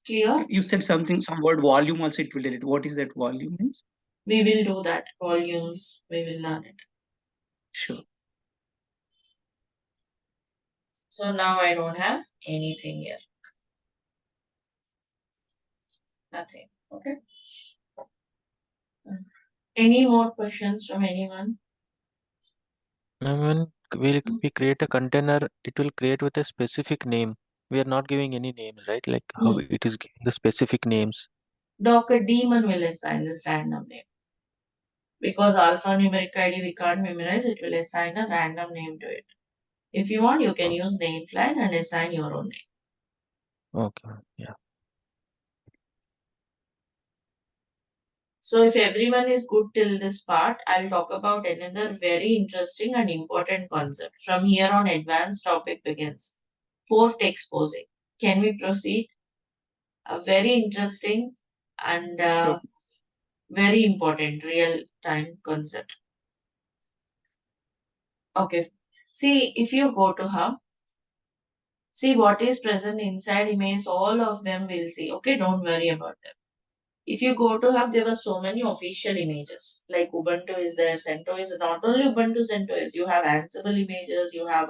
Clear? You said some word volume also it will delete. What is that volume means? We will do that. Volumes, we will learn it. Sure. So now I don't have anything here. Nothing. Okay. Any more questions from anyone? And when we create a container, it will create with a specific name. We are not giving any names, right? Like how it is giving the specific names. Docker daemon will assign this random name. Because alphanumeric ID we can't memorize, it will assign a random name to it. If you want, you can use name flag and assign your own name. Okay, yeah. So if everyone is good till this part, I'll talk about another very interesting and important concept. From here on, advanced topic begins. Port exposing. Can we proceed? A very interesting and Sure. very important real-time concept. Okay. See, if you go to Hub, see what is present inside image, all of them will see. Okay, don't worry about them. If you go to Hub, there were so many official images. Like Ubuntu is there, CentOS is not only Ubuntu, CentOS. You have Ansible images, you have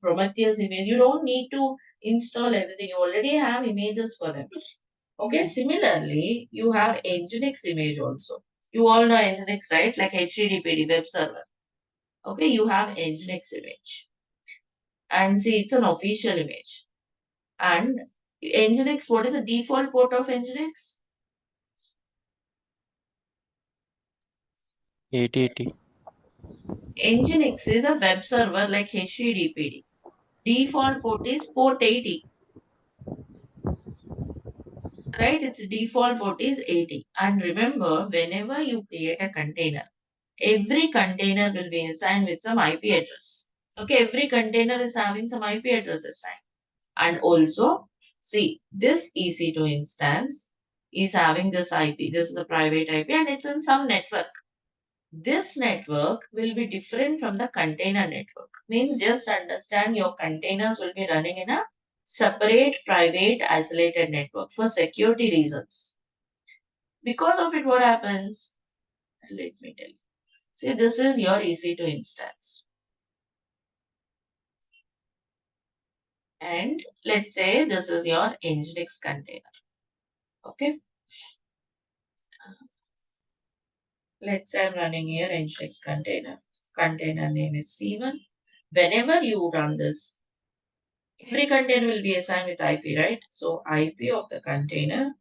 Prometheus image. You don't need to install everything. You already have images for them. Okay, similarly, you have Nginx image also. You all know Nginx, right? Like HTTPD web server. Okay, you have Nginx image. And see, it's an official image. And Nginx, what is the default port of Nginx? 8080. Nginx is a web server like HTTPD. Default port is port 80. Right? Its default port is 80. And remember, whenever you create a container, every container will be assigned with some IP address. Okay, every container is having some IP address assigned. And also, see, this EC2 instance is having this IP. This is a private IP and it's in some network. This network will be different from the container network. Means just understand your containers will be running in a separate, private, isolated network for security reasons. Because of it, what happens? Let me tell you. See, this is your EC2 instance. And let's say this is your Nginx container. Okay. Let's say I'm running here Nginx container. Container name is C1. Whenever you run this, every container will be assigned with IP, right? So IP of the container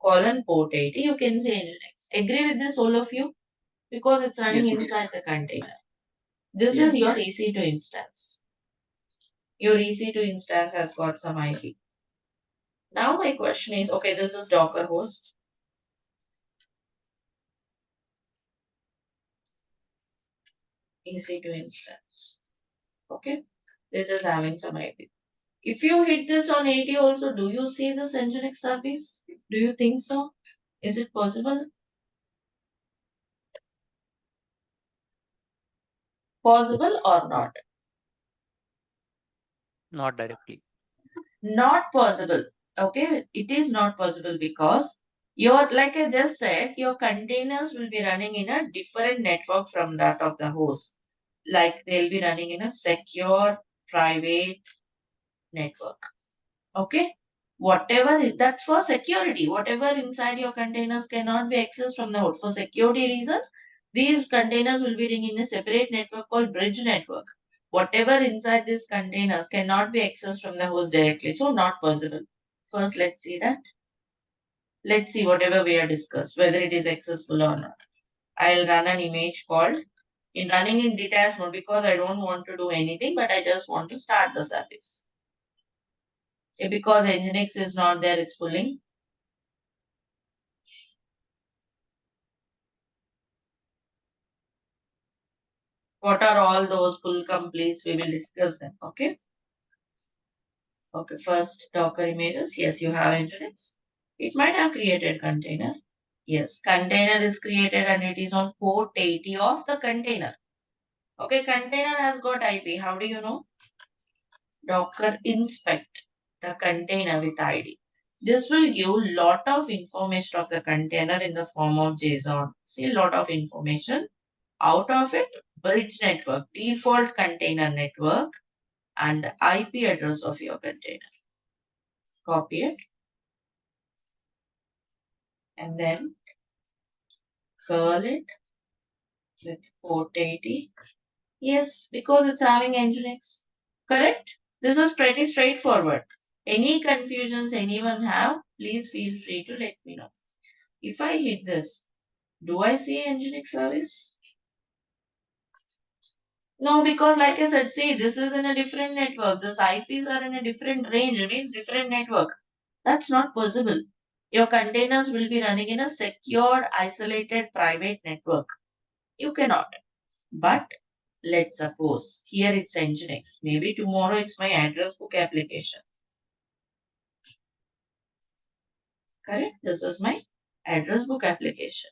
colon port 80, you can say Nginx. Agree with this, all of you? Because it's running Yes, ma'am. inside the container. This Yes. is your EC2 instance. Your EC2 instance has got some IP. Now my question is, okay, this is Docker host. EC2 instance. Okay, this is having some IP. If you hit this on 80 also, do you see this Nginx service? Do you think so? Is it possible? Possible or not? Not directly. Not possible. Okay, it is not possible because like I just said, your containers will be running in a different network from that of the host. Like they'll be running in a secure private network. Okay, that's for security. Whatever inside your containers cannot be accessed from the host for security reasons. These containers will be running in a separate network called bridge network. Whatever inside these containers cannot be accessed from the host directly, so not possible. First, let's see that. Let's see whatever we have discussed, whether it is accessible or not. I'll run an image called running in detached mode because I don't want to do anything, but I just want to start the service. Because Nginx is not there, it's pulling. What are all those pull completes? We will discuss them. Okay. Okay. First, Docker images. Yes, you have Nginx. It might have created container. Yes, container is created and it is on port 80 of the container. Okay, container has got IP. How do you know? Docker inspect the container with ID. This will give lot of information of the container in the form of JSON. See, lot of information. Out of it, bridge network, default container network, and the IP address of your container. Copy it and then curl it with port 80. Yes, because it's having Nginx. Correct? This is pretty straightforward. Any confusions anyone have, please feel free to let me know. If I hit this, do I see Nginx service? No, because like I said, see, this is in a different network. These IPs are in a different range, it means different network. That's not possible. Your containers will be running in a secure, isolated, private network. You cannot. But let's suppose here it's Nginx. Maybe tomorrow it's my address book application. Correct? This is my address book application.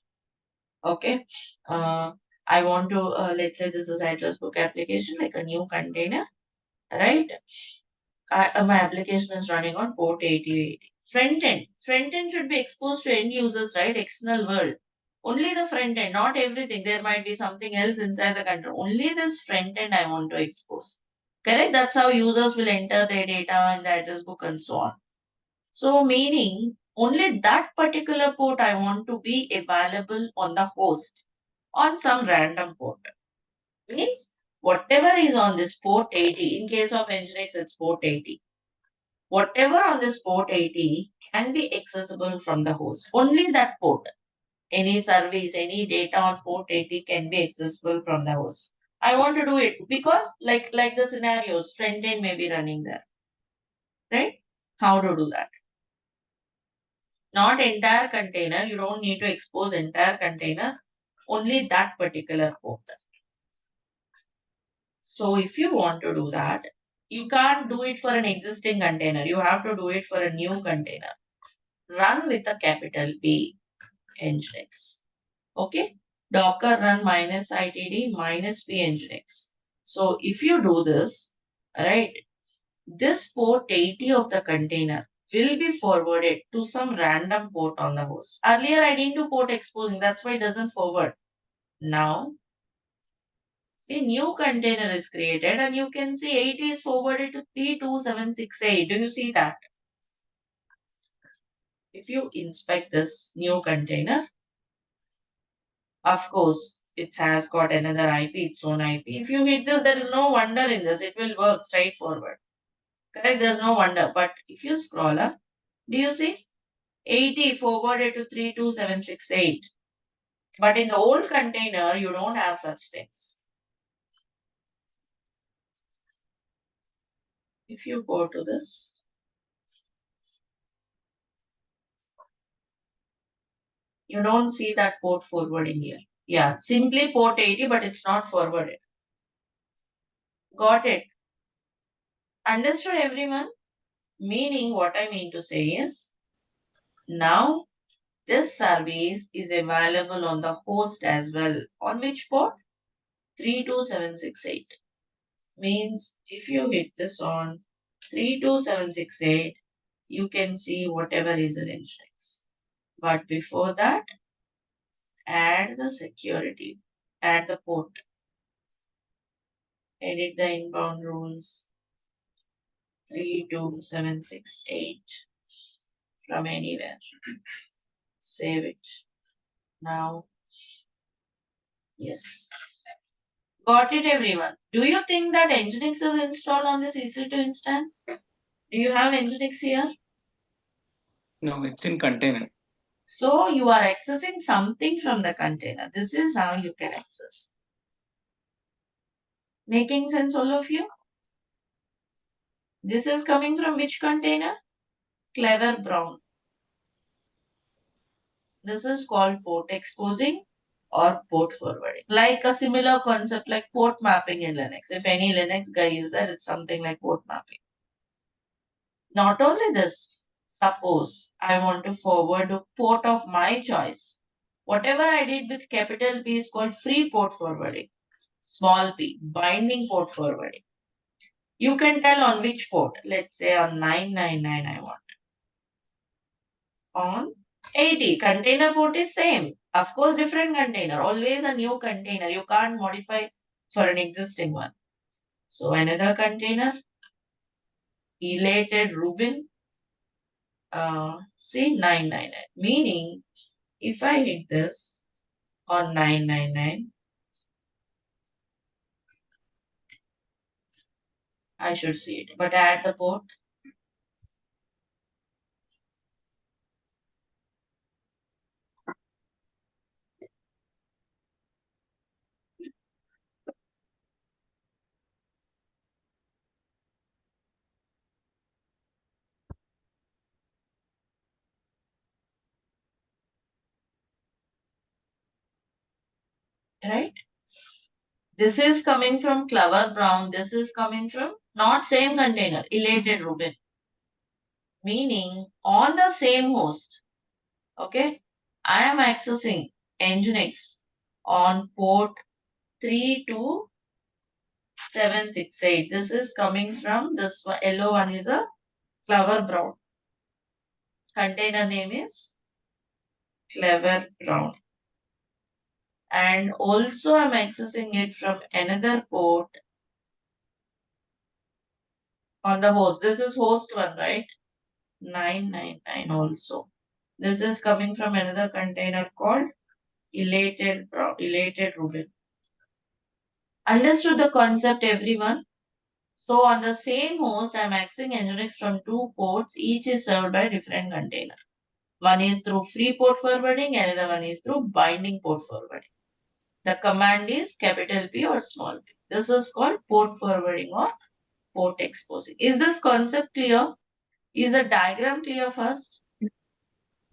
Okay. I want to, let's say this is address book application, like a new container, right? My application is running on port 8080. Front end should be exposed to end users, right? External world. Only the front end, not everything. There might be something else inside the control. Only this front end I want to expose. Correct? That's how users will enter their data in the address book and so on. So meaning only that particular port I want to be available on the host on some random port. Means whatever is on this port 80, in case of Nginx it's port 80. Whatever on this port 80 can be accessible from the host. Only that port. Any service, any data on port 80 can be accessible from the host. I want to do it because like the scenarios, front end may be running there. Right? How to do that? Not entire container. You don't need to expose entire container. Only that particular port. So if you want to do that, you can't do it for an existing container. You have to do it for a new container. Run with a capital B, Nginx. Okay. Docker run -itd -p Nginx. So if you do this, right, this port 80 of the container will be forwarded to some random port on the host. Earlier I didn't do port exposing, that's why it doesn't forward. Now, the new container is created and you can see 80 is forwarded to 32768. Do you see that? If you inspect this new container, of course, it has got another IP, its own IP. If you hit this, there is no wonder in this. It will work straightforward. Correct? There's no wonder. But if you scroll up, do you see? 80 forwarded to 32768. But in the old container, you don't have such things. If you go to this, you don't see that port forwarding here. Yeah, simply port 80, but it's not forwarded. Got it? Understood everyone? Meaning what I mean to say is, now this service is available on the host as well. On which port? 32768. Means if you hit this on 32768, you can see whatever is in Nginx. But before that, add the security, add the port, edit the inbound rules 32768 from anywhere. Save it. Now, yes. Got it, everyone. Do you think that Nginx is installed on this EC2 instance? Do you have Nginx here? No, it's in container. So you are accessing something from the container. This is how you can access. Making sense, all of you? This is coming from which container? Clever Brown. This is called port exposing or port forwarding. Like a similar concept like port mapping in Linux. If any Linux guy is there, it's something like port mapping. Not only this, suppose I want to forward a port of my choice. Whatever I did with capital P is called free port forwarding. Small p, binding port forwarding. You can tell on which port. Let's say on 999 I want. On 80. Container port is same. Of course, different container. Always a new container. You can't modify for an existing one. So another container. Elated Rubin. See 999. Meaning, if I hit this on 999, I should see it. But add the port. Right? This is coming from Clever Brown. This is coming from not same container, Elated Rubin. Meaning on the same host. Okay. I am accessing Nginx on port 32768. This is coming from this one. Yellow one is a Clever Brown. Container name is Clever Brown. And also I'm accessing it from another port on the host. This is host one, right? 999 also. This is coming from another container called Elated Rubin. Understood the concept, everyone? So on the same host, I'm accessing Nginx from two ports. Each is served by a different container. One is through free port forwarding, another one is through binding port forwarding. The command is capital P or small p. This is called port forwarding or port exposing. Is this concept clear? Is the diagram clear first? Yes,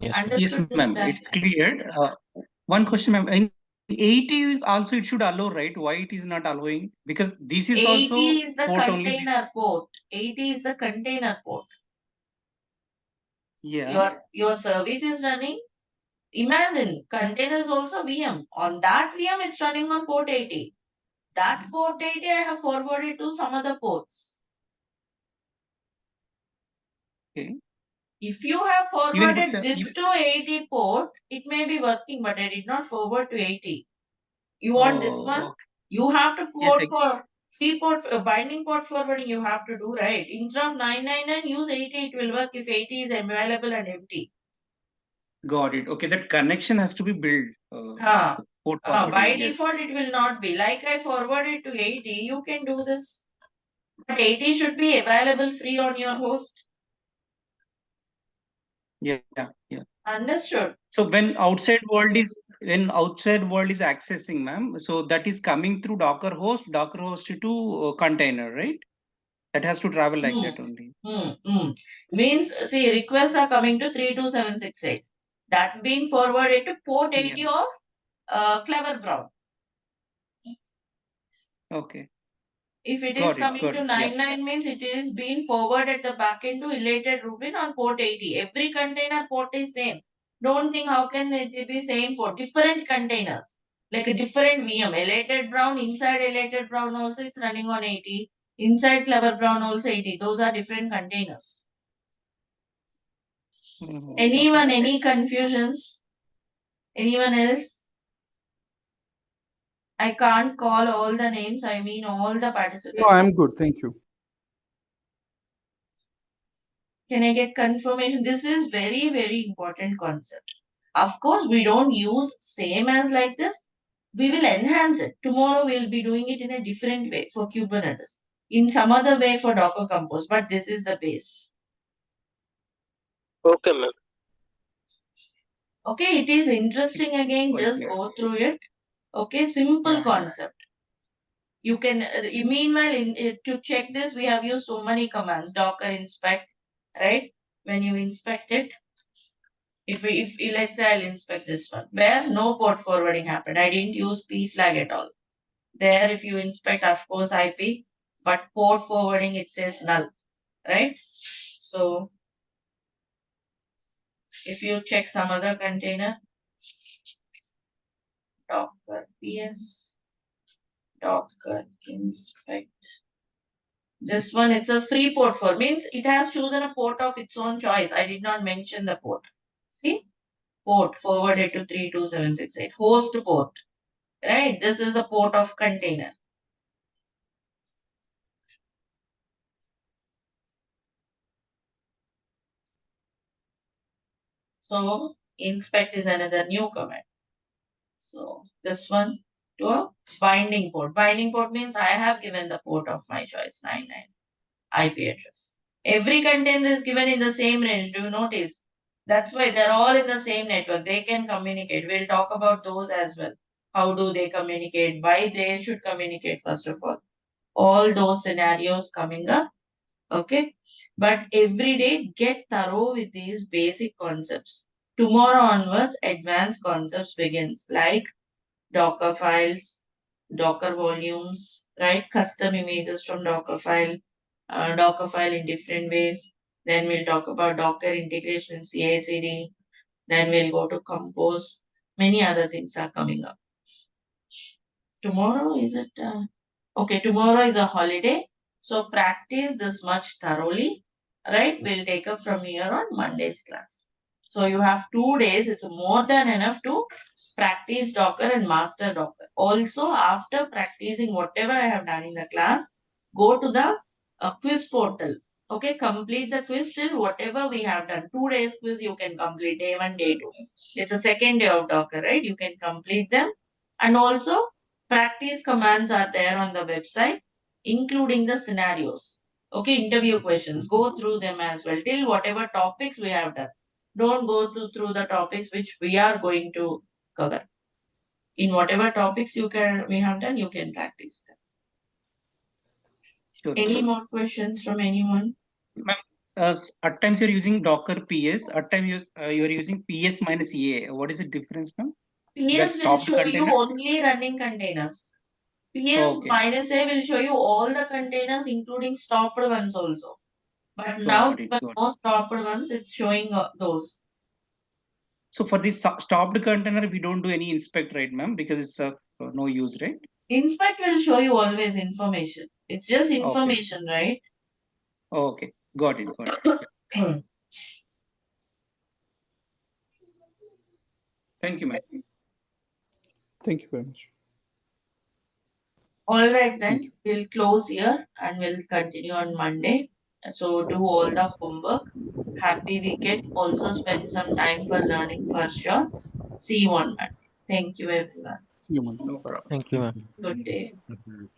ma'am. Yes, Understood this ma'am. diagram? It's cleared. One question, ma'am. In 80 also it should allow, right? Why it is not allowing? Because this is 80 also is the port only. container port. 80 is the container port. Yeah. Your service is running. Imagine container is also VM. On that VM, it's running on port 80. That port 80 I have forwarded to some other ports. Okay. If you have Even forwarded if, this to 80 port, it may be working, but I did not forward to 80. You want this one? okay. You have to Yes, port for free port binding port forwarding. You have to do, right. Instead of 999, use 80. It will work if 80 is available and empty. got it. Okay, that connection has to be built. Port By forwarding. Yes. default, it will not be. Like I forwarded to 80, you can do this. But 80 should be available free on your host. Yeah. Understood? So when outside world is accessing, ma'am, so that is coming through Docker host to container, right? That has to travel like that only. Means, see, requests are coming to 32768. That's being forwarded to port 80 of Clever Brown. Okay. If it Got is it, coming got to it, 99 means it is being forwarded the backend to Elated Rubin on port 80. Every container port is same. Don't think how can it be same for different containers. Like a different VM. Elated Brown, inside Elated Brown also it's running on 80. Inside Clever Brown also 80. Those are different containers. Anyone, any confusions? Anyone else? I can't call all the names. I mean all the participants. No, I'm good. Thank you. Can I get confirmation? This is very, very important concept. Of course, we don't use same as like this. We will enhance it. Tomorrow we'll be doing it in a different way for Kubernetes. In some other way for Docker Compose. But this is the base. Okay, ma'am. Okay, it is interesting again. Quite Just clear. go through it. Okay, simple Yeah. concept. You can, meanwhile, to check this, we have used so many commands. Docker inspect, right? When you inspect it, if let's say I'll inspect this one, where no port forwarding happened. I didn't use p flag at all. There, if you inspect, of course, IP, but port forwarding, it says null, right? So, if you check some other container, Docker PS, Docker inspect. This one, it's a free port for, means it has chosen a port of its own choice. I did not mention the port. See? Port forwarded to 32768. Host port, right? This is a port of container. So inspect is another new command. So this one to a binding port. Binding port means I have given the port of my choice, 99 IP address. Every container is given in the same range. Do you notice? That's why they're all in the same network. They can communicate. We'll talk about those as well. How do they communicate? Why they should communicate, first of all. All those scenarios coming up. Okay. But every day, get thorough with these basic concepts. Tomorrow onwards, advanced concepts begins, like Docker files, Docker volumes, right? Custom images from Docker file in different ways. Then we'll talk about Docker integration in CI/CD. Then we'll go to Compose. Many other things are coming up. Tomorrow is it? Okay, tomorrow is a holiday. So practice this much thoroughly, right? We'll take up from here on Monday's class. So you have 2 days. It's more than enough to practice Docker and master Docker. Also, after practicing whatever I have done in the class, go to the quiz portal. Okay, complete the quiz till whatever we have done. 2 days quiz you can complete, day 1, day 2. It's a second day of Docker, right? You can complete them. And also, practice commands are there on the website, including the scenarios. Okay, interview questions. Go through them as well till whatever topics we have done. Don't go through the topics which we are going to cover. In whatever topics we have done, you can practice them. Sure. Any more questions from anyone? Ma'am, at times you're using Docker PS, at times you're using PS minus EA. What is the difference, ma'am? That PS will stopped show you container? only running containers. PS Okay. minus A will show you all the containers, including stopped ones also. But now, Got it, the got it. most stopped ones, it's showing those. So for this stopped container, we don't do any inspect, right, ma'am? Because it's no use, right? Inspect will show you always information. It's just information, right? Okay, got it, got it. Thank you, ma'am. Thank you very much. All right, Thank then you. we'll close here and we'll continue on Monday. So do all the homework. Happy weekend. Also spend some time for learning for sure. See you on Monday. Thank you, everyone. See you Monday. No Bye. problem. Thank you, ma'am. Good day. Mhm.